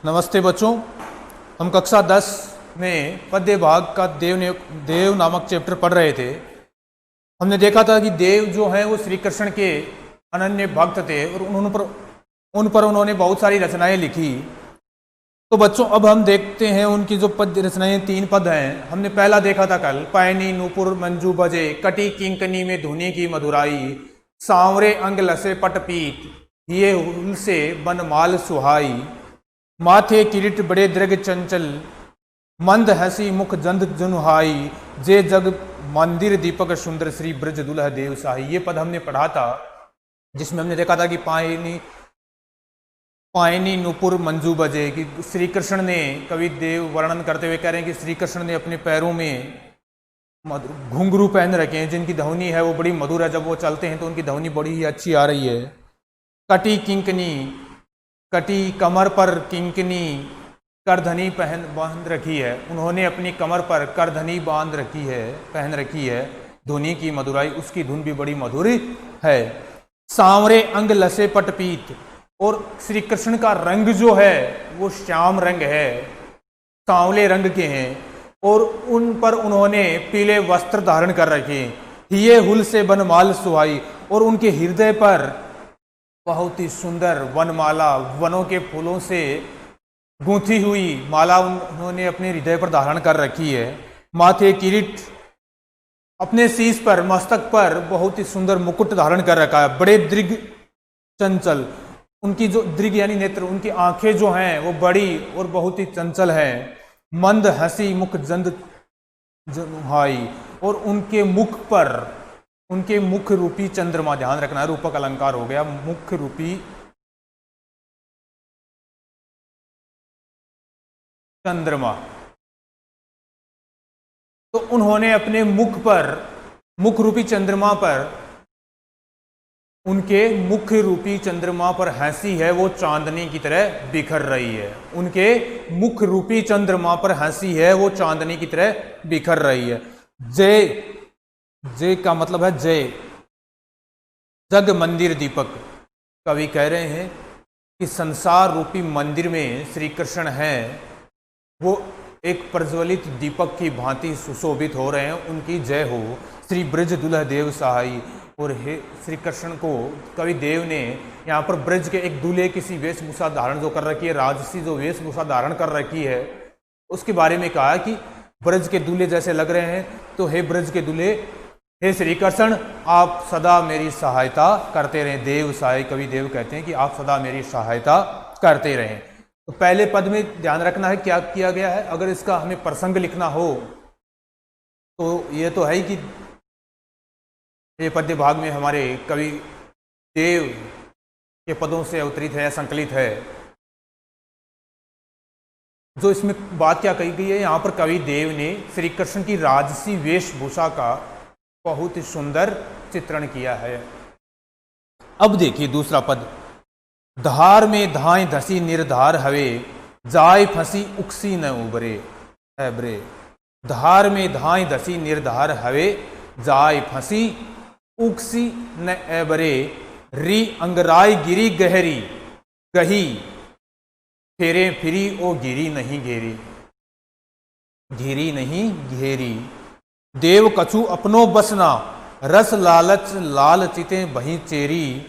नमस्ते बच्चों, हम कक्षा 10 में पद्य भाग का देव नामक चैप्टर पढ़ रहे थे। हमने देखा था कि देव जो हैं वो श्री कृष्ण के अनन्य भक्त थे और उन पर उन्होंने बहुत सारी रचनाएं लिखी। तो बच्चों अब हम देखते हैं उनकी जो पद्य रचनाएं, 3 पद हैं। हमने पहला देखा था कल, पैनी नूपुर मंजू बजे, कटी किंकनी में धुनी की मधुराई, सांवरे अंग लसे पटपीत, ये हुल से बनमाल सुहाई, माथे किरीट बड़े दृग चंचल, मंद हसी मुख जंद जनुहाई, जे जग मंदिर दीपक सुंदर, श्री ब्रज दुल्ह देव साही। ये पद हमने पढ़ा था, जिसमें हमने देखा था कि पायनी नुपुर मंजू बजे, कि श्री कृष्ण ने, कवि देव वर्णन करते हुए कह रहे हैं कि श्री कृष्ण ने अपने पैरों में घुंघरू पहन रखे हैं, जिनकी ध्वनि है वो बड़ी मधुर है। जब वो चलते हैं तो उनकी ध्वनि बड़ी ही अच्छी आ रही है। कटी किंकनी, कटी कमर पर किंकनी करधनी बांध रखी है, उन्होंने अपनी कमर पर करधनी पहन रखी है। धुनी की मधुराई, उसकी धुन भी बड़ी मधुर है। सांवरे अंग लसे पटपीत, और श्री कृष्ण का रंग जो है वो श्याम रंग है, सांवले रंग के हैं, और उन पर उन्होंने पीले वस्त्र धारण कर रखे। ये हुल से बनमाल सुहाई, और उनके हृदय पर बहुत ही सुंदर वनमाला, वनों के फूलों से गूंथी हुई माला उन्होंने अपने हृदय पर धारण कर रखी है। माथे किरीट, अपने शीश पर, मस्तक पर बहुत ही सुंदर मुकुट धारण कर रखा है। बड़े दृग चंचल, उनकी जो दृग यानी नेत्र, उनकी आंखें जो हैं वो बड़ी और बहुत ही चंचल हैं। मंद हंसी मुख जंद जनुहाई, और उनके मुख पर, उनके मुख रूपी चंद्रमा, ध्यान रखना है रूपक अलंकार हो गया, मुख रूपी चंद्रमा। तो उन्होंने अपने मुख रूपी चंद्रमा पर, उनके मुख रूपी चंद्रमा पर हंसी है वो चांदनी की तरह बिखर रही है। उनके मुख रूपी चंद्रमा पर हंसी है वो चांदनी की तरह बिखर रही है। जय का मतलब है जय, जग मंदिर दीपक। कवि कह रहे हैं कि संसार रूपी मंदिर में श्री कृष्ण हैं, वो एक प्रज्वलित दीपक की भांति सुशोभित हो रहे हैं। उनकी जय हो। श्री ब्रज दुल्ह देव सहाई, और हे श्री कृष्ण को कवि देव ने यहाँ पर ब्रज के एक दूल्हे की सी वेशभूषा धारण जो कर रखी है, राजसी जो वेशभूषा धारण कर रखी है, उसके बारे में कहा कि ब्रज के दूल्हे जैसे लग रहे हैं। तो हे ब्रज के दूल्हे, हे श्री कृष्ण, आप सदा मेरी सहायता करते रहें। देव सहाय, कवि देव कहते हैं कि आप सदा मेरी सहायता करते रहें। तो पहले पद में ध्यान रखना है क्या किया गया है। अगर इसका हमें प्रसंग लिखना हो तो ये तो है ही कि ये पद्य भाग में हमारे कवि देव के पदों से अवतरित है, संकलित है। जो इसमें बात क्या कही गई है, यहाँ पर कवि देव ने श्री कृष्ण की राजसी वेशभूषा का बहुत ही सुंदर चित्रण किया है। अब देखिए दूसरा पद, धार में धाय धसी निर्धार हवे, जाय फंसी उक्सी न उबरे ऐबरे। धार में धाय धसी निर्धार हवे, जाय फंसी उक्सी न ऐबरे। री अंगराय गिरी गहरी गही, फेरे फिरी ओ गिरी नहीं घेरी। घेरी नहीं घेरी, देव कछु अपनो बसना, रस लालच लाल चिते बही चेरी।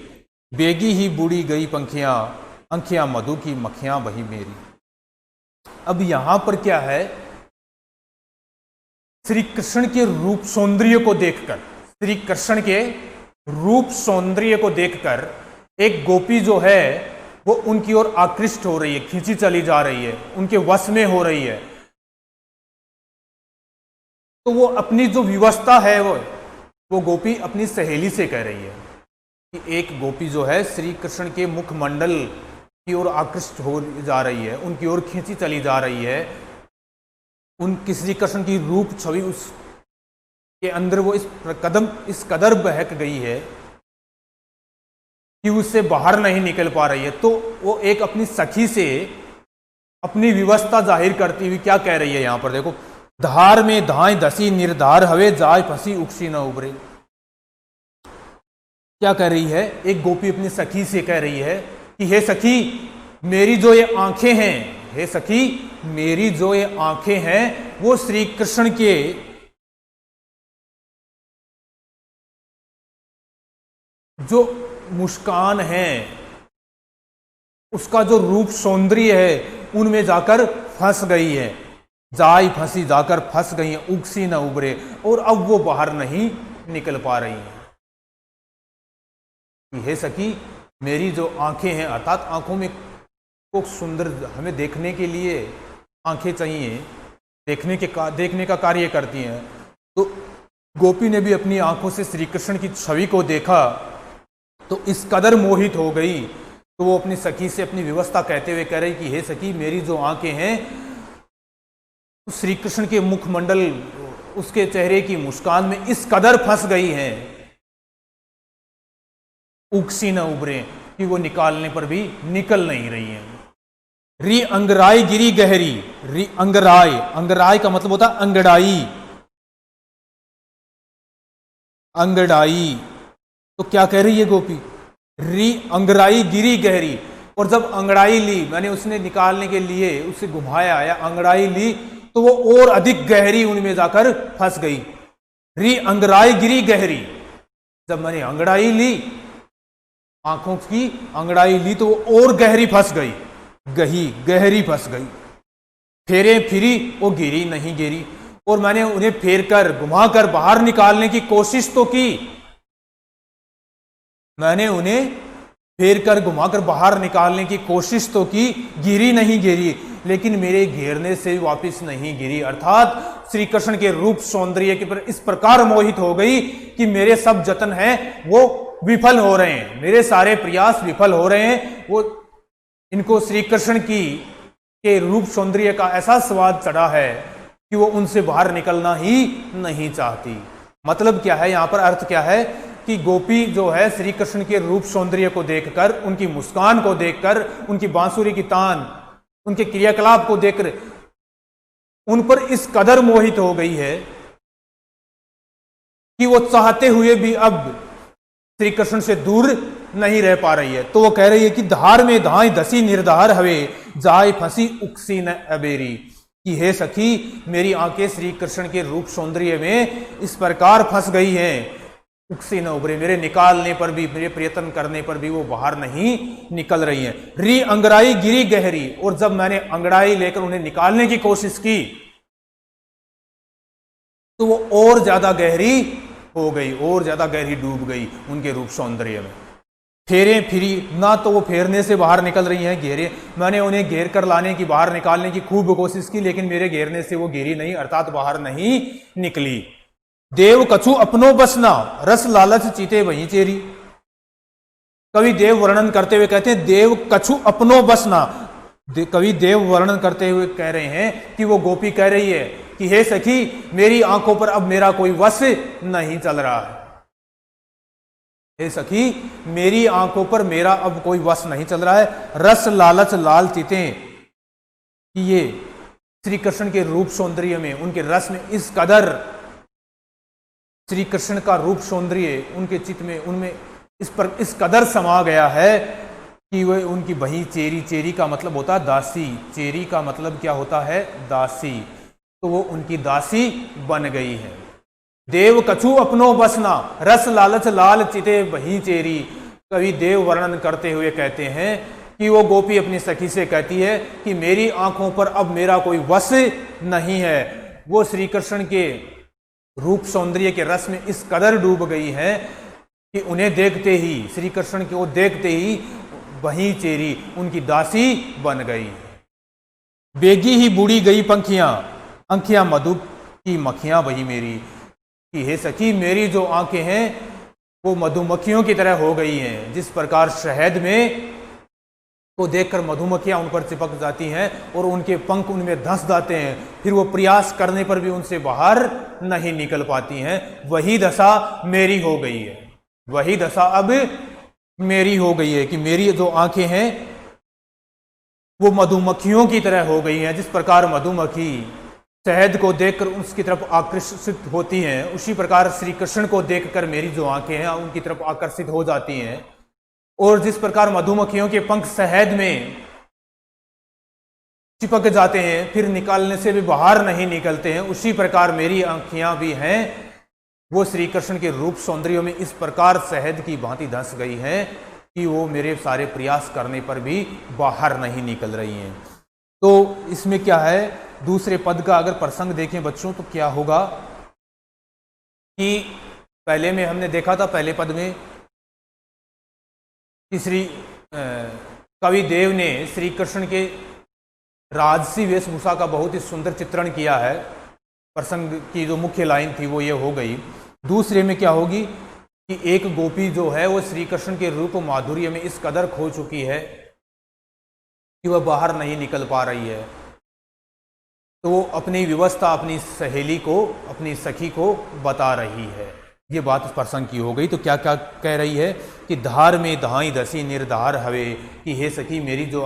बेगी ही बूढ़ी गई पंखियां, अंखियां मधु की मखियां बही मेरी। अब यहां पर क्या है, श्री कृष्ण के रूप सौंदर्य को देखकर, श्री कृष्ण के रूप सौंदर्य को देखकर एक गोपी जो है वो उनकी ओर आकृष्ट हो रही है, खींची चली जा रही है, उनके वश में हो रही है। तो वो अपनी जो विवशता है वो गोपी अपनी सहेली से कह रही है कि एक गोपी जो है श्री कृष्ण के मुखमंडल की ओर आकृष्ट हो जा रही है, उनकी ओर खींची चली जा रही है। उनकी श्री कृष्ण की रूप छवि उसके अंदर वो इस कदर बहक गई है कि उससे बाहर नहीं निकल पा रही है। तो वो एक अपनी सखी से अपनी विवशता जाहिर करती हुई क्या कह रही है, यहां पर देखो, धार में धाय धसी निर्धार हवे, जाय फंसी उक्सी न उबरे। क्या कह रही है, एक गोपी अपनी सखी से कह रही है कि हे सखी, मेरी जो ये आंखें हैं, हे सखी, मेरी जो ये आंखें हैं वो श्री कृष्ण के जो मुस्कान है, उसका जो रूप सौंदर्य है, उनमें जाकर फंस गई है। जाई फंसी जाकर फंस गई है, उगसी न उबरे, और अब वो बाहर नहीं निकल पा रही है। हे सखी, मेरी जो आंखें हैं, अर्थात आंखों में को सुंदर, हमें देखने के लिए आंखें चाहिए, देखने का कार्य करती हैं। तो गोपी ने भी अपनी आंखों से श्री कृष्ण की छवि को देखा तो इस कदर मोहित हो गई, तो वो अपनी सखी से अपनी व्यवस्था कहते हुए कह रही कि हे सखी, मेरी जो आंखें हैं श्री कृष्ण के मुखमंडल, उसके चेहरे की मुस्कान में इस कदर फंस गई हैं, उगसी न उबरे, कि वो निकालने पर भी निकल नहीं रही हैं। री अंगराई गिरी गहरी, री अंगराय, अंगराय का मतलब होता अंगड़ाई, अंगड़ाई। तो क्या कह रही है गोपी, री अंगड़ाई गिरी गहरी, और जब अंगड़ाई ली, मैंने उसने निकालने के लिए उसे घुमाया या अंगड़ाई ली, तो वो और अधिक गहरी उनमें जाकर फंस गई। री अंगड़ाई गिरी गहरी, जब मैंने अंगड़ाई ली, आंखों की अंगड़ाई ली, तो वो और गहरी फंस गई, गहरी फंस गई। फेरे फिरी, वो गिरी नहीं गिरी, और मैंने उन्हें फेर कर घुमाकर बाहर निकालने की कोशिश तो की, मैंने उन्हें फेर कर घुमाकर बाहर निकालने की कोशिश तो की, गिरी नहीं गिरी, लेकिन मेरे घेरने से वापस नहीं गिरी। अर्थात श्री कृष्ण के रूप सौंदर्य के पर इस प्रकार मोहित हो गई कि मेरे सब जतन हैं वो विफल हो रहे हैं, मेरे सारे प्रयास विफल हो रहे हैं। वो इनको श्री कृष्ण के रूप सौंदर्य का ऐसा स्वाद चढ़ा है कि वो उनसे बाहर निकलना ही नहीं चाहती। मतलब क्या है यहां पर, अर्थ क्या है कि गोपी जो है श्री कृष्ण के रूप सौंदर्य को देखकर, उनकी मुस्कान को देखकर, उनकी बांसुरी की तान, उनके क्रियाकलाप को देखकर उन पर इस कदर मोहित हो गई है कि वो चाहते हुए भी अब श्री कृष्ण से दूर नहीं रह पा रही है। तो वो कह रही है कि धार में धाई धसी निर्धार हवे, जाय फंसी उकसी न अबेरी, कि हे सखी, मेरी आंखें श्री कृष्ण के रूप सौंदर्य में इस प्रकार फंस गई हैं, उकसी न उभरे, मेरे निकालने पर भी, मेरे प्रयत्न करने पर भी वो बाहर नहीं निकल रही हैं। री अंगड़ाई गिरी गहरी, और जब मैंने अंगड़ाई लेकर उन्हें निकालने की कोशिश की तो वो और ज्यादा गहरी हो गई, और ज्यादा गहरी डूब गई उनके रूप सौंदर्य में। फेरे फिरी, ना तो वो फेरने से बाहर निकल रही हैं, घेरे, मैंने उन्हें घेर कर लाने की, बाहर निकालने की खूब कोशिश की, लेकिन मेरे घेरने से वो घेरी नहीं, अर्थात बाहर नहीं निकली। देव कछु अपनो बसना, रस लालच चीते वहीं चेरी। कवि देव वर्णन करते हुए कहते हैं देव कछु अपनो बसना, कवि देव वर्णन करते हुए कह रहे हैं कि वो गोपी कह रही है कि हे सखी, मेरी आंखों पर अब मेरा कोई वश नहीं चल रहा है। हे सखी, मेरी आंखों पर मेरा अब कोई वश नहीं चल रहा है। रस लालच लाल चीते, कि ये श्री कृष्ण के रूप सौंदर्य में, उनके रस में इस कदर श्री कृष्ण का रूप सौंदर्य उनके चित्त में, उनमें इस कदर समा गया है कि वह उनकी बही चेरी, चेरी का मतलब होता है दासी, चेरी का मतलब क्या होता है, दासी, तो वो उनकी दासी बन गई है। देव कछु अपनो बसना, रस लालच लाल चिते बही चेरी। कवि देव वर्णन करते हुए कहते हैं कि वो गोपी अपनी सखी से कहती है कि मेरी आंखों पर अब मेरा कोई वश नहीं है। वो श्री कृष्ण के रूप सौंदर्य के रस में इस कदर डूब गई है कि उन्हें देखते ही, श्री कृष्ण को देखते ही वहीं चेरी, उनकी दासी बन गई। बेगी ही बुड़ी गई पंखियां, अंखियां मधु की मक्खियां वही मेरी, कि हे सखी, मेरी जो आंखें हैं वो मधुमक्खियों की तरह हो गई हैं। जिस प्रकार शहद में को देखकर मधुमक्खियां उन पर चिपक जाती हैं और उनके पंख उनमें धंस जाते हैं, फिर वो प्रयास करने पर भी उनसे बाहर नहीं निकल पाती हैं, वही दशा मेरी हो गई है। वही दशा अब मेरी हो गई है कि मेरी जो आंखें हैं वो मधुमक्खियों की तरह हो गई हैं। जिस प्रकार मधुमक्खी शहद को देखकर उसकी तरफ आकर्षित होती हैं, उसी प्रकार श्री कृष्ण को देखकर मेरी जो आंखें हैं उनकी तरफ आकर्षित हो जाती हैं। और जिस प्रकार मधुमक्खियों के पंख शहद में चिपक जाते हैं, फिर निकालने से भी बाहर नहीं निकलते हैं, उसी प्रकार मेरी आंखियां भी हैं, वो श्री कृष्ण के रूप सौंदर्य में इस प्रकार शहद की भांति धंस गई हैं कि वो मेरे सारे प्रयास करने पर भी बाहर नहीं निकल रही हैं। तो इसमें क्या है, दूसरे पद का अगर प्रसंग देखें बच्चों तो क्या होगा कि पहले में हमने देखा था, पहले पद में कि श्री कवि देव ने श्री कृष्ण के राजसी वेशभूषा का बहुत ही सुंदर चित्रण किया है। प्रसंग की जो मुख्य लाइन थी वो ये हो गई। दूसरे में क्या होगी कि एक गोपी जो है वो श्री कृष्ण के रूप माधुर्य में इस कदर खो चुकी है कि वह बाहर नहीं निकल पा रही है, तो वो अपनी व्यवस्था अपनी सहेली को, अपनी सखी को बता रही है। ये बात प्रसंग की हो गई। तो क्या क्या कह रही है कि धार में धाई दसी निर्धार हवे, कि हे सखी मेरी जो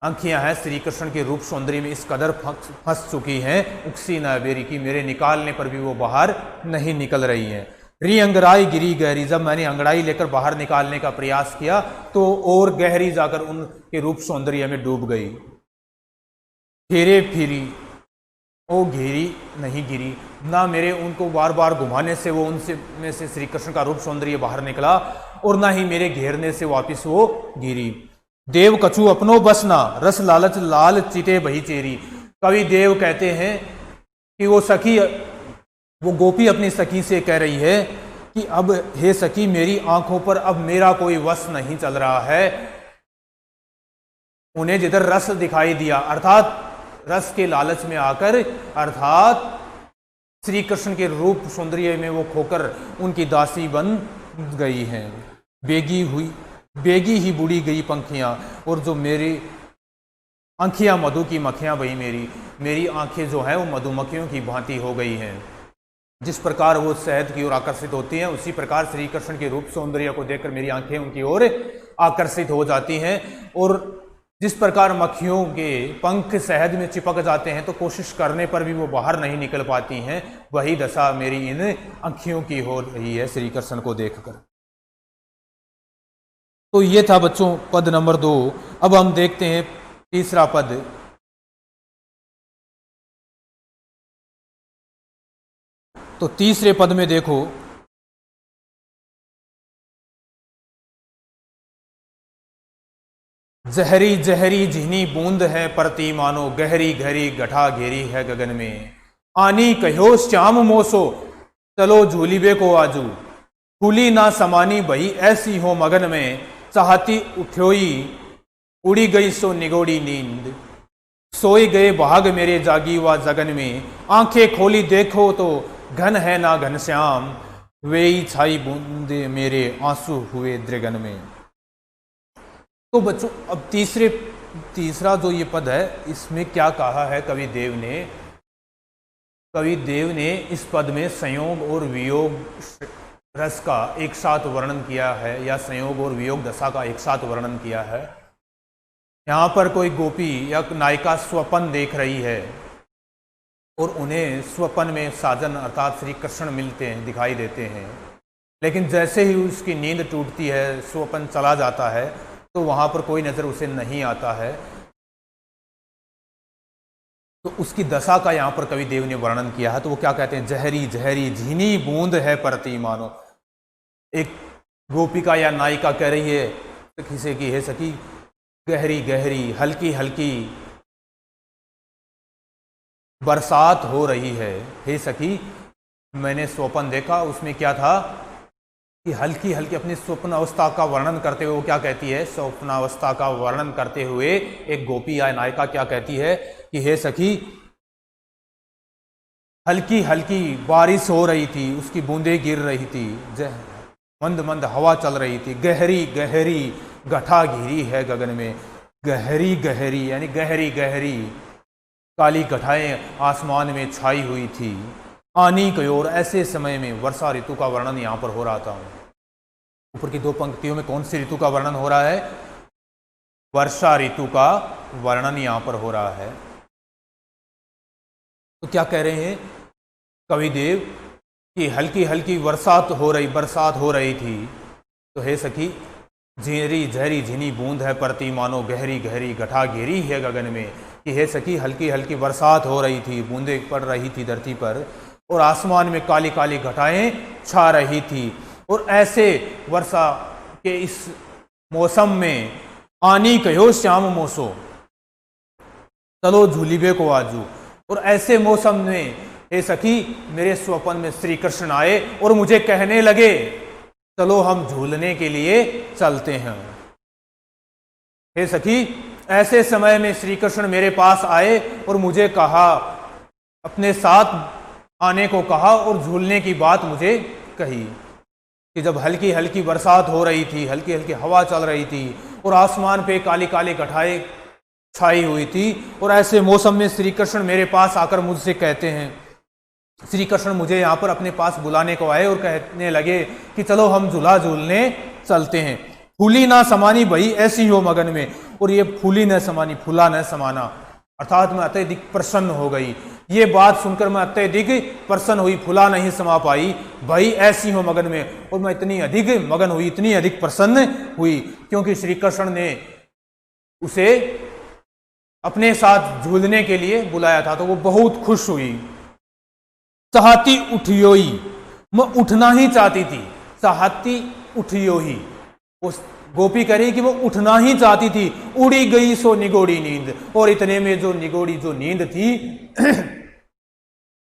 आंखियां हैं श्री कृष्ण के रूप सौंदर्य में इस कदर फंस चुकी हैं, उक्सी न बेरी, की मेरे निकालने पर भी वो बाहर नहीं निकल रही हैं। री अंगड़ाई गिरी गहरी, जब मैंने अंगड़ाई लेकर बाहर निकालने का प्रयास किया तो और गहरी जाकर उनके रूप सौंदर्य में डूब गई। फेरे फिरी ओ घेरी नहीं गिरी, ना मेरे उनको बार बार घुमाने से वो उनसे में से श्री कृष्ण का रूप सौंदर्य बाहर निकला, और ना ही मेरे घेरने से वापिस वो गिरी। देव कछु अपनो बसना, रस लालच लाल चिते बही चेरी। कवि देव कहते हैं कि वो सखी, वो गोपी अपनी सखी से कह रही है कि अब हे सखी मेरी आंखों पर अब मेरा कोई वश नहीं चल रहा है। उन्हें जिधर रस दिखाई दिया, अर्थात रस के लालच में आकर, अर्थात श्री कृष्ण के रूप सौंदर्य में वो खोकर उनकी दासी बन गई हैं। बेगी ही बुड़ी गई पंखियां, और जो मेरी आंखियां मधु की मक्खियां बही, मेरी आंखें जो हैं वो मधुमक्खियों की भांति हो गई हैं। जिस प्रकार वो शहद की ओर आकर्षित होती हैं, उसी प्रकार श्री कृष्ण के रूप सौंदर्य को देखकर मेरी आंखें उनकी ओर आकर्षित हो जाती हैं। और जिस प्रकार मक्खियों के पंख शहद में चिपक जाते हैं तो कोशिश करने पर भी वो बाहर नहीं निकल पाती हैं, वही दशा मेरी इन आंखियों की हो रही है श्री कृष्ण को देखकर। तो ये था बच्चों पद नंबर 2। अब हम देखते हैं तीसरा पद। तो तीसरे पद में देखो, जहरी जहरी झिनी बूंद है परती मानो, गहरी गहरी गठा घेरी है गगन में। आनी कहो श्याम मोसो, चलो झूलीबे को आजू, फूली ना समानी बही ऐसी हो मगन में। चाहती उठोई उड़ी गई सो निगोड़ी नींद, सोई गए भाग मेरे जागी व जगन में। आंखें खोली देखो तो घन है ना घनश्याम, वेई छाई बूंदे मेरे आंसू हुए दृगन में। तो बच्चों अब तीसरा जो ये पद है, इसमें क्या कहा है कवि देव ने? कवि देव ने इस पद में संयोग और वियोग रस का एक साथ वर्णन किया है, या संयोग और वियोग दशा का एक साथ वर्णन किया है। यहाँ पर कोई गोपी या नायिका स्वप्न देख रही है और उन्हें स्वप्न में साजन अर्थात श्री कृष्ण मिलते हैं, दिखाई देते हैं। लेकिन जैसे ही उसकी नींद टूटती है, स्वप्न चला जाता है, तो वहाँ पर कोई नज़र उसे नहीं आता है। तो उसकी दशा का यहाँ पर कवि देव ने वर्णन किया है। तो वो क्या कहते हैं? जहरी जहरी झीनी बूंद है परती मानो। एक गोपिका या नायिका कह रही है सखी से कि हे सखी, गहरी गहरी हल्की हल्की बरसात हो रही है। हे सखी, मैंने स्वप्न देखा, उसमें क्या था कि हल्की हल्की अपनी स्वप्न अवस्था का वर्णन करते हुए वो क्या कहती है? स्वप्न अवस्था का वर्णन करते हुए एक गोपी या नायिका क्या कहती है कि हे सखी, हल्की हल्की बारिश हो रही थी, उसकी बूंदें गिर रही थी, मंद मंद हवा चल रही थी, गहरी गहरी गठा घिरी है गगन में। गहरी गहरी यानी गहरी गहरी काली घटाएं आसमान में छाई हुई थी। आनी की ओर, ऐसे समय में वर्षा ऋतु का वर्णन यहाँ पर हो रहा था। ऊपर की दो पंक्तियों में कौन सी ऋतु का वर्णन हो रहा है? वर्षा ऋतु का वर्णन यहाँ पर हो रहा है। तो क्या कह रहे हैं कवि देव कि हल्की हल्की बरसात हो रही थी। तो हे सखी, झेरी झहरी झिनी बूंद है परती, मानो गहरी गहरी घटा घेरी है गगन में। कि हे सखी, हल्की हल्की बरसात हो रही थी, बूंदें पड़ रही थी धरती पर, और आसमान में काली काली घटाएं छा रही थी। और ऐसे वर्षा के इस मौसम में आनी कहो श्याम मोसो, चलो झूलिबे को आजू। और ऐसे मौसम में हे सखी, मेरे स्वप्न में श्री कृष्ण आए और मुझे कहने लगे, चलो हम झूलने के लिए चलते हैं। हे सखी, ऐसे समय में श्री कृष्ण मेरे पास आए और मुझे कहा, अपने साथ आने को कहा और झूलने की बात मुझे कही। कि जब हल्की हल्की बरसात हो रही थी, हल्की हल्की हवा चल रही थी और आसमान पे काली काली घटाएं छाई हुई थी, और ऐसे मौसम में श्री कृष्ण मेरे पास आकर मुझसे कहते हैं, श्री कृष्ण मुझे यहाँ पर अपने पास बुलाने को आए और कहने लगे कि चलो हम झूला झूलने चलते हैं। फूली ना समानी भई ऐसी हो मगन में, और ये फूली न समानी, फूला न समाना, अर्थात मैं अत्यधिक प्रसन्न हो गई। ये बात सुनकर मैं अत्यधिक प्रसन्न हुई, फूला नहीं समा पाई, भई ऐसी हो मगन में, और मैं इतनी अधिक मगन हुई, इतनी अधिक प्रसन्न हुई, क्योंकि श्री कृष्ण ने उसे अपने साथ झूलने के लिए बुलाया था। तो वो बहुत खुश हुई। चाहती उठियोई, मैं उठना ही चाहती थी। चाहती उठियोही, उस गोपी कह रही कि वो उठना ही चाहती थी। उड़ी गई सो निगोड़ी नींद, और इतने में जो निगोड़ी जो नींद थी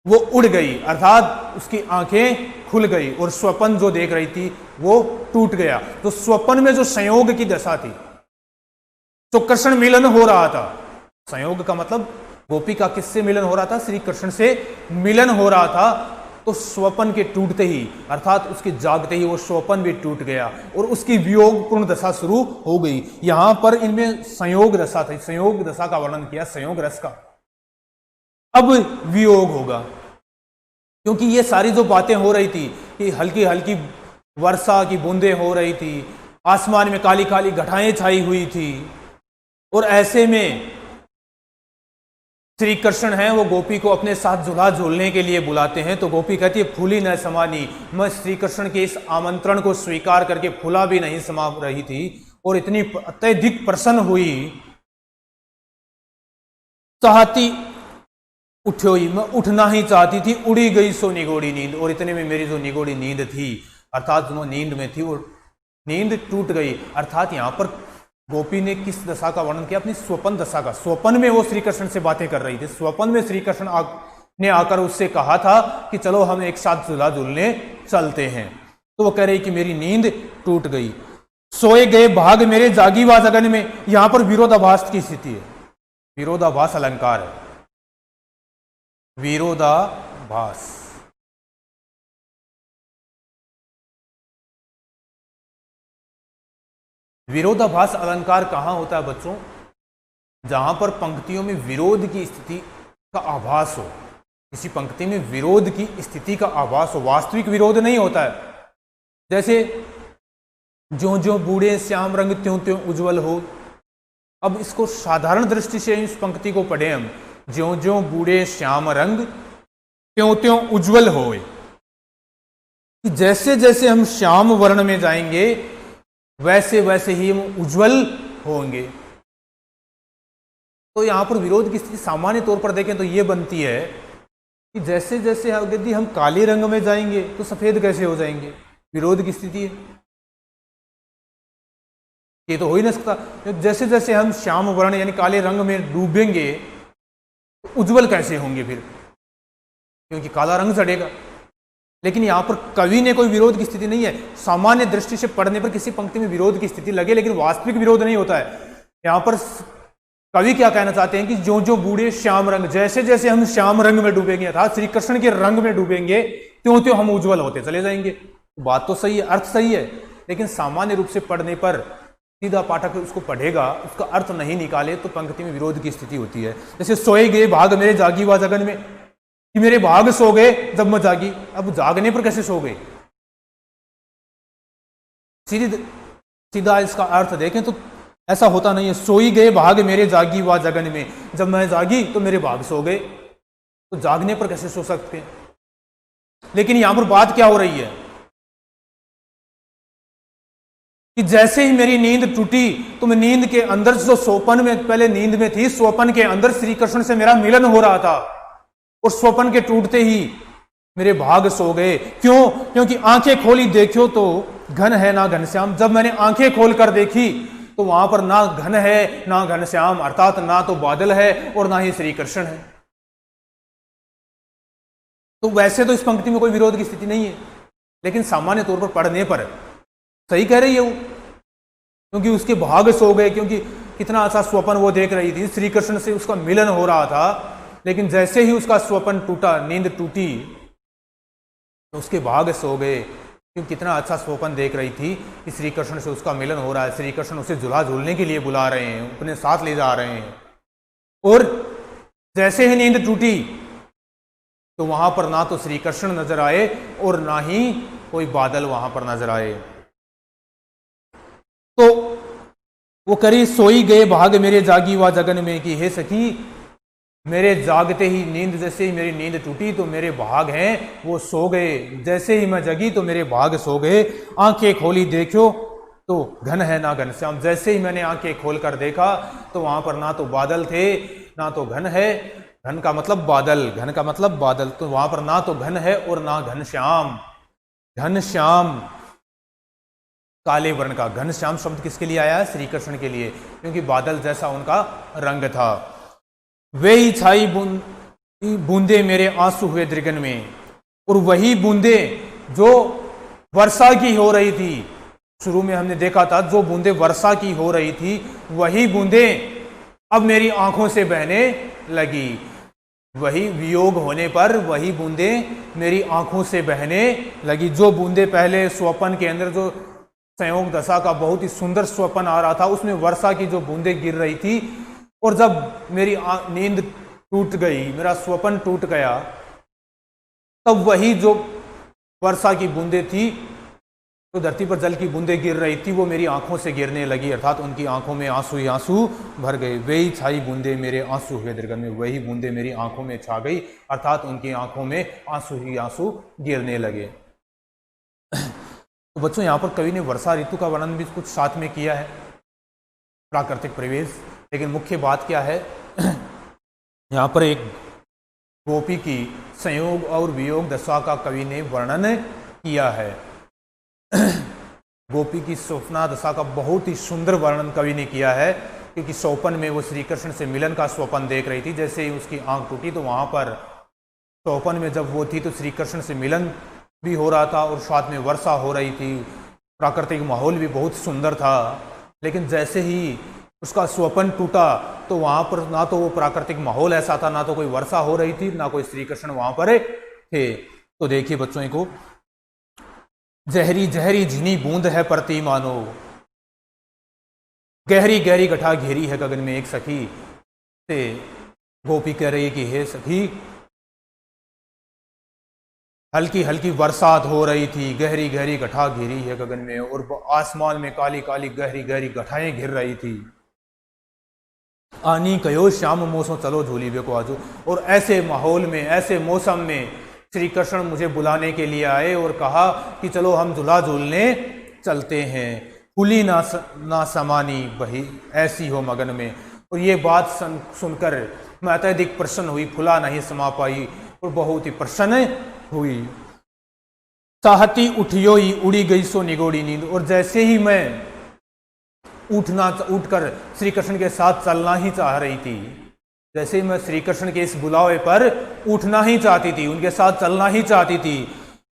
वो उड़ गई, अर्थात उसकी आंखें खुल गई और स्वप्न जो देख रही थी वो टूट गया। तो स्वप्न में जो संयोग की दशा थी, तो कृष्ण मिलन हो रहा था। संयोग का मतलब गोपी का किससे मिलन हो रहा था? श्री कृष्ण से मिलन हो रहा था। तो स्वप्न के टूटते ही, अर्थात उसके जागते ही वो स्वप्न भी टूट गया और उसकी वियोग पूर्ण दशा शुरू हो गई। यहां पर इनमें संयोग दशा थी, संयोग दशा का वर्णन किया, संयोग रस का। अब वियोग होगा, क्योंकि ये सारी जो बातें हो रही थी कि हल्की हल्की वर्षा की बूंदें हो रही थी, आसमान में काली काली घटाएं छाई हुई थी, और ऐसे में श्री कृष्ण हैं वो गोपी को अपने साथ झूला झूलने के लिए बुलाते हैं। तो गोपी कहती है फूली न समानी, मैं श्री कृष्ण के इस आमंत्रण को स्वीकार करके फूला भी नहीं समा रही थी और इतनी अत्यधिक प्रसन्न हुई। चाहती उठोई, मैं उठना ही चाहती थी। उड़ी गई सो निगोड़ी नींद, और इतने में मेरी जो निगोड़ी नींद थी, अर्थात जो नींद में थी, वो नींद टूट गई। अर्थात यहां पर गोपी ने किस दशा का वर्णन किया? अपनी स्वप्न दशा का। स्वप्न में वो श्री कृष्ण से बातें कर रही थी। स्वप्न में श्री कृष्ण ने आकर उससे कहा था कि चलो हम एक साथ झूला झूलने चलते हैं। तो वो कह रही कि मेरी नींद टूट गई। सोए गए भाग मेरे जागी वा जगन में, यहां पर विरोधाभास की स्थिति है। विरोधाभास अलंकार है, विरोधाभास। विरोधाभास अलंकार कहां होता है बच्चों? जहां पर पंक्तियों में विरोध की स्थिति का आभास हो, किसी पंक्ति में विरोध की स्थिति का आभास हो, वास्तविक विरोध नहीं होता है। जैसे ज्यों ज्यों बूढ़े श्याम रंग त्यों त्यों उज्जवल हो। अब इसको साधारण दृष्टि से इस पंक्ति को पढ़े हम, ज्यों ज्यों बूढ़े श्याम रंग त्यों त्यों उज्जवल हो। जैसे जैसे हम श्याम वर्ण में जाएंगे वैसे वैसे ही हम उज्जवल होंगे। तो यहां पर विरोध की स्थिति सामान्य तौर पर देखें तो यह बनती है कि जैसे जैसे यदि हम काले रंग में जाएंगे तो सफेद कैसे हो जाएंगे? विरोध की स्थिति है, ये तो हो ही नहीं सकता। जैसे जैसे हम श्याम वर्ण यानी काले रंग में डूबेंगे तो उज्जवल कैसे होंगे फिर? क्योंकि काला रंग चढ़ेगा। लेकिन यहां पर कवि ने कोई विरोध की स्थिति नहीं है। सामान्य दृष्टि से पढ़ने पर किसी पंक्ति में विरोध की स्थिति लगे, लेकिन वास्तविक विरोध नहीं होता है। यहां पर कवि क्या कहना चाहते हैं कि जो जो बूढ़े श्याम रंग, जैसे जैसे हम श्याम रंग में डूबेंगे अर्थात श्री कृष्ण के रंग में डूबेंगे त्यों त्यों हम उज्जवल होते चले जाएंगे। बात तो सही है, अर्थ सही है, लेकिन सामान्य रूप से पढ़ने पर सीधा पाठक उसको पढ़ेगा, उसका अर्थ नहीं निकाले तो पंक्ति में विरोध की स्थिति होती है। जैसे सोए गए भाग मेरे जागी वा जगन में, कि मेरे भाग सो गए जब मैं जागी। अब जागने पर कैसे सो गए? सीधा इसका अर्थ देखें तो ऐसा होता नहीं है। सोई गए भाग मेरे जागी वा जगन में, जब मैं जागी तो मेरे भाग सो गए। तो जागने पर कैसे सो सकते हैं? लेकिन यहां पर बात क्या हो रही है कि जैसे ही मेरी नींद टूटी तो मैं नींद के अंदर, जो स्वप्न में पहले नींद में थी, स्वप्न के अंदर श्री कृष्ण से मेरा मिलन हो रहा था, और स्वप्न के टूटते ही मेरे भाग सो गए। क्यों? क्योंकि आंखें खोली देखो तो घन है ना घनश्याम। जब मैंने आंखें खोलकर देखी तो वहां पर ना घन है ना घनश्याम, अर्थात ना तो बादल है और ना ही श्री कृष्ण है। तो वैसे तो इस पंक्ति में कोई विरोध की स्थिति नहीं है, लेकिन सामान्य तौर पर पढ़ने पर सही कह रही है वो, क्योंकि उसके भाग सो गए, क्योंकि कितना अच्छा स्वप्न वो देख रही थी, श्री कृष्ण से उसका मिलन हो रहा था, लेकिन जैसे ही उसका स्वप्न टूटा, नींद टूटी, तो उसके भाग सो गए। क्योंकि कितना अच्छा स्वप्न देख रही थी कि श्री कृष्ण से उसका मिलन हो रहा है, श्री कृष्ण उसे झूला झूलने के लिए बुला रहे हैं, अपने साथ ले जा रहे हैं। और जैसे ही नींद टूटी तो वहां पर ना तो श्री कृष्ण नजर आए और ना ही कोई बादल वहां पर नजर आए। तो वो करी सोई गए भाग मेरे जागी वा जगन में, कि हे सखी, मेरे जागते ही नींद, जैसे ही मेरी नींद टूटी तो मेरे भाग हैं वो सो गए। जैसे ही मैं जगी तो मेरे भाग सो गए। आंखें खोली देखो तो घन है ना घनश्याम। जैसे ही मैंने आंखें खोलकर देखा तो वहां पर ना तो बादल थे ना तो घन है, घन का मतलब बादल, घन का मतलब बादल, तो वहां पर ना तो घन है और ना घनश्याम। घनश्याम काले वर्ण का, घनश्याम शब्द किसके लिए आया है? श्री कृष्ण के लिए, क्योंकि बादल जैसा उनका रंग था। वे ही छाई बूंदे मेरे आंसू हुए दृगन में, और वही बूंदे जो वर्षा की हो रही थी, शुरू में हमने देखा था जो बूंदे वर्षा की हो रही थी, वही बूंदे अब मेरी आंखों से बहने लगी। वही वियोग होने पर वही बूंदे मेरी आंखों से बहने लगी। जो बूंदे पहले स्वप्न के अंदर, जो संयोग दशा का बहुत ही सुंदर स्वप्न आ रहा था, उसमें वर्षा की जो बूंदे गिर रही थी, और जब मेरी नींद टूट गई, मेरा स्वप्न टूट गया, तब वही जो वर्षा की बूंदे थी, तो धरती पर जल की बूंदें गिर रही थी, वो मेरी आंखों से गिरने लगी, अर्थात उनकी आंखों में आंसू ही आंसू भर गए। वही छाई बूंदे मेरे आंसू हुए दृगन में, वही बूंदे मेरी आंखों में छा गई, अर्थात उनकी आंखों में आंसू ही आंसू गिरने लगे। तो बच्चों, यहाँ पर कवि ने वर्षा ऋतु का वर्णन भी कुछ साथ में किया है, प्राकृतिक परिवेश, लेकिन मुख्य बात क्या है, यहाँ पर एक गोपी की संयोग और वियोग दशा का कवि ने वर्णन किया है। गोपी की स्वप्ना दशा का बहुत ही सुंदर वर्णन कवि ने किया है, क्योंकि स्वप्न में वो श्री कृष्ण से मिलन का स्वप्न देख रही थी। जैसे ही उसकी आंख टूटी तो वहां पर स्वप्न में जब वो थी तो श्री कृष्ण से मिलन भी हो रहा था और साथ में वर्षा हो रही थी, प्राकृतिक माहौल भी बहुत सुंदर था। लेकिन जैसे ही उसका स्वप्न टूटा तो वहां पर ना तो वो प्राकृतिक माहौल ऐसा था, ना तो कोई वर्षा हो रही थी, ना कोई श्री कृष्ण वहां पर थे। तो देखिए बच्चों को, जहरी जहरी झिनी बूंद है परती मानो, गहरी गहरी गठा घेरी है गगन में। एक सखी से गोपी कह रही है कि हे सखी, हल्की हल्की बरसात हो रही थी, गहरी गहरी गठा घेरी है गगन में, और आसमान में काली काली गहरी गहरी गठाएं घिर रही थी। आनी कहो श्याम मौसम चलो झूली बे को आजो। और ऐसे माहौल में, ऐसे मौसम में श्री कृष्ण मुझे बुलाने के लिए आए और कहा कि चलो हम झूला झूलने चलते हैं। फूली ना समानी बही ऐसी हो मगन में। और ये बात सुनकर मैं अत्यधिक प्रसन्न हुई, फुला नहीं समा पाई और बहुत ही प्रसन्न हुई। चाहती उठियो ही उड़ी गई सो निगोड़ी नींद। और जैसे ही मैं उठकर श्री कृष्ण के साथ चलना ही चाह रही थी, जैसे ही मैं श्री कृष्ण के इस बुलावे पर उठना ही चाहती थी, उनके साथ चलना ही चाहती थी,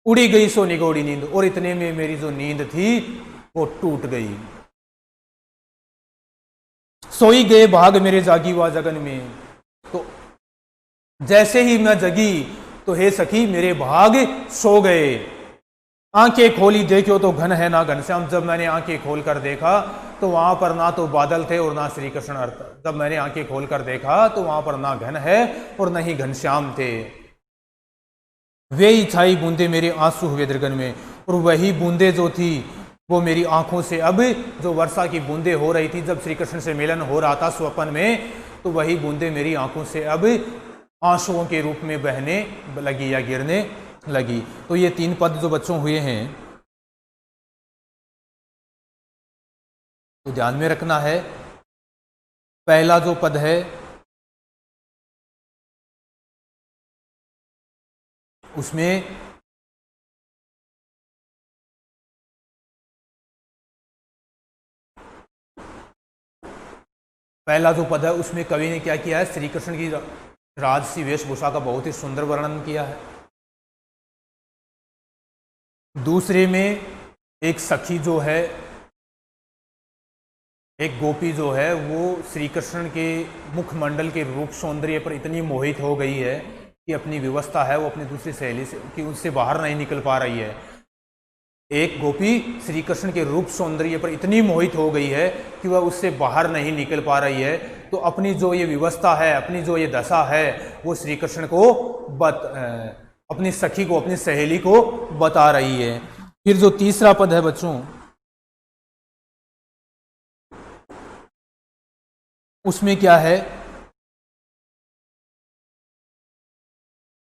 उड़ी गई सो निगोड़ी नींद। और इतने में मेरी जो नींद थी वो टूट गई। सोई गए भाग मेरे जागी वा जगन में। तो जैसे ही मैं जगी तो हे सखी मेरे भाग सो गए। आंखें खोली देखो तो घन है ना घनश्याम। जब मैंने आंखें खोलकर देखा तो वहां पर ना तो बादल थे और ना श्री कृष्ण। जब मैंने आंखें खोलकर देखा तो वहां पर ना घन है और न ही घनश्याम थे। वे ही छाई बूंदे मेरे आंसू हुए दृगन में। और वही बूंदे जो थी वो मेरी आंखों से, अब जो वर्षा की बूंदे हो रही थी जब श्री कृष्ण से मिलन हो रहा था स्वप्न में, तो वही बूंदे मेरी आंखों से अब आंसुओं के रूप में बहने लगी या गिरने लगी। तो ये 3 पद जो बच्चों हुए हैं तो ध्यान में रखना है, पहला जो पद है उसमें कवि ने क्या किया है, श्री कृष्ण की राजसी वेशभूषा का बहुत ही सुंदर वर्णन किया है। दूसरे में एक सखी जो है, एक गोपी जो है, वो श्री कृष्ण के मुखमंडल के रूप सौंदर्य पर इतनी मोहित हो गई है कि अपनी व्यवस्था है वो अपनी दूसरी सहेली से कि उससे बाहर नहीं निकल पा रही है। एक गोपी श्री कृष्ण के रूप सौंदर्य पर इतनी मोहित हो गई है कि वह उससे बाहर नहीं निकल पा रही है। तो अपनी जो ये व्यवस्था है, अपनी जो ये दशा है, वो श्री कृष्ण को अपनी सखी को, अपनी सहेली को बता रही है। फिर जो तीसरा पद है बच्चों, उसमें क्या है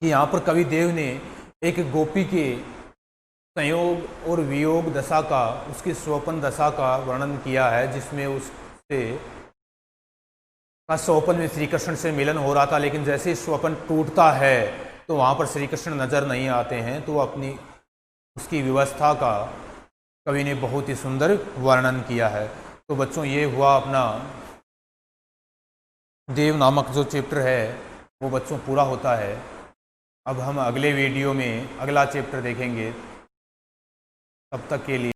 कि यहां पर कवि देव ने एक गोपी के संयोग और वियोग दशा का, उसकी स्वपन दशा का वर्णन किया है, जिसमें उससे स्वपन में श्री कृष्ण से मिलन हो रहा था, लेकिन जैसे ही स्वपन टूटता है तो वहां पर श्री कृष्ण नजर नहीं आते हैं। तो अपनी उसकी व्यवस्था का कवि ने बहुत ही सुंदर वर्णन किया है। तो बच्चों ये हुआ अपना देव नामक जो चैप्टर है वो बच्चों पूरा होता है। अब हम अगले वीडियो में अगला चैप्टर देखेंगे। तब तक के लिए